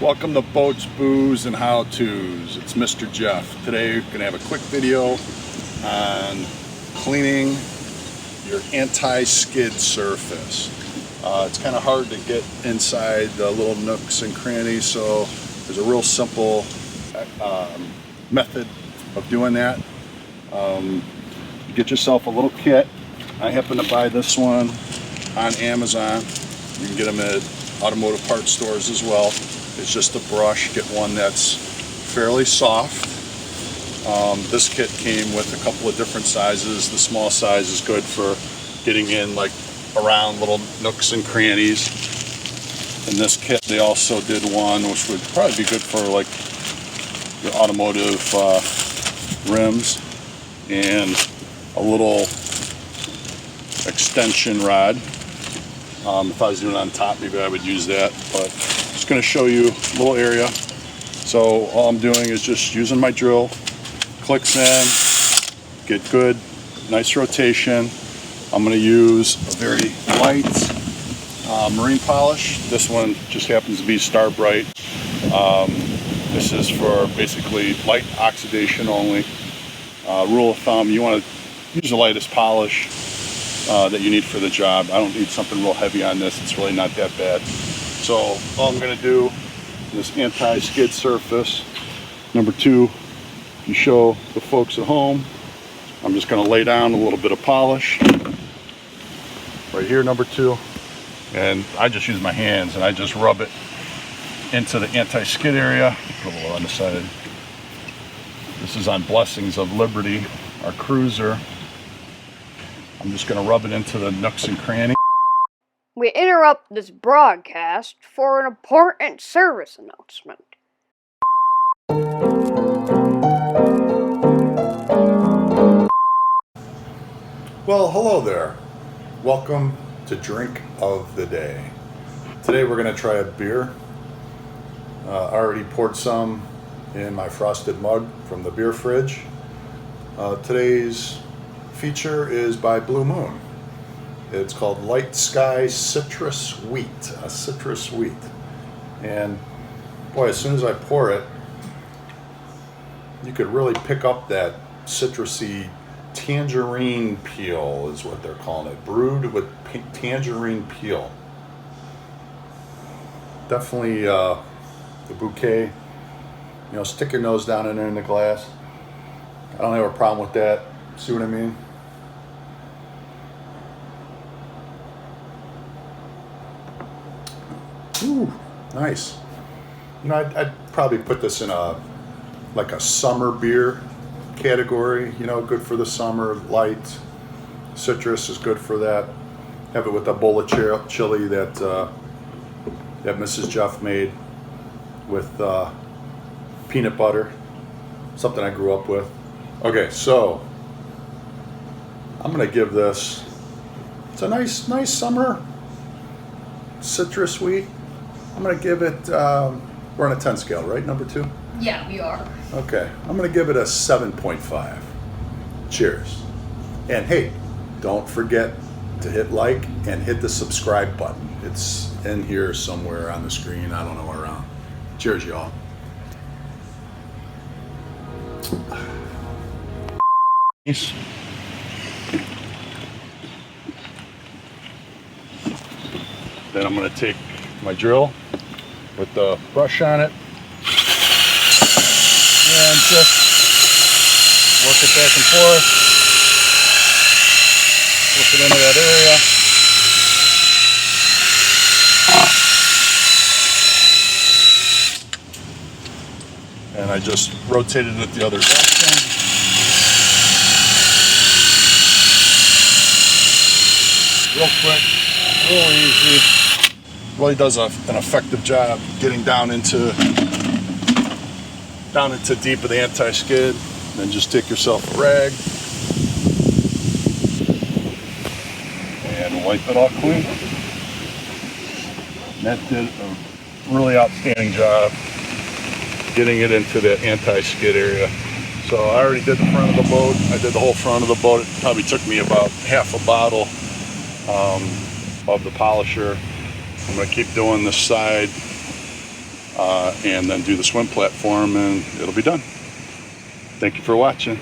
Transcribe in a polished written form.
Welcome to Boats, Booze, and How-Tos. It's Mr. Jeff. Today we're going to have a quick video on cleaning your anti-skid surface. It's kind of hard to get inside the little nooks and crannies, so there's a real simple method of doing that. You get yourself a little kit. I happen to buy this one on Amazon. You can get them at automotive parts stores as well. It's just a brush. Get one that's fairly soft. This kit came with a couple of different sizes. The small size is good for getting in like around little nooks and crannies. In this kit they also did one which would probably be good for like your automotive rims, and a little extension rod. If I was doing it on top, maybe I would use that, but I'm just going to show you a little area. So all I'm doing is just using my drill, clicks in, get good, nice rotation. I'm going to use a very light marine polish. This one just happens to be Star Bright. This is for basically light oxidation only. Rule of thumb, you want to use the lightest polish that you need for the job. I don't need something real heavy on this. It's really not that bad. So all I'm going to do, this anti-skid surface, number two, you show the folks at home, I'm just going to lay down a little bit of polish right here, number two, and I just use my hands and I just rub it into the anti-skid area. Put a little on the side. This is on Blessings of Liberty, our cruiser. I'm just going to rub it into the nooks and crannies. We interrupt this broadcast for an important service announcement. Well, hello there. Welcome to Drink of the Day. Today we're going to try a beer. I already poured some in my frosted mug from the beer fridge. Today's feature is by Blue Moon. It's called Light Sky Citrus Wheat, a citrus wheat. And boy, as soon as I pour it, you could really pick up that citrusy tangerine peel is what they're calling it. Brewed with tangerine peel. Definitely the bouquet. You know, stick your nose down in there in the glass. I don't have a problem with that. See what I mean? Ooh, nice. You know, I'd probably put this in a summer beer category. You know, good for the summer. Light citrus is good for that. Have it with a bowl of chili that that Mrs. Jeff made with peanut butter. Something I grew up with. Okay, so I'm gonna give this. It's a nice summer citrus wheat. I'm going to give it, we're on a 10 scale, right? Number two? Yeah, we are. Okay. I'm going to give it a 7.5. Cheers. And hey, don't forget to hit like and hit the subscribe button. It's in here somewhere on the screen. I don't know where around. Cheers, y'all. Then I'm going to take my drill with the brush on it and just work it back and forth, flip it into that area, and I just rotated it the other direction. Real quick, real easy. Really does an effective job getting down into deep of the anti-skid. Then just take yourself a rag and wipe it off clean. And that did a really outstanding job getting it into the anti-skid area. So I already did the front of the boat. I did the whole front of the boat. It probably took me about half a bottle of the polisher. I'm going to keep doing this side. and then do the swim platform, and it'll be done. Thank you for watching.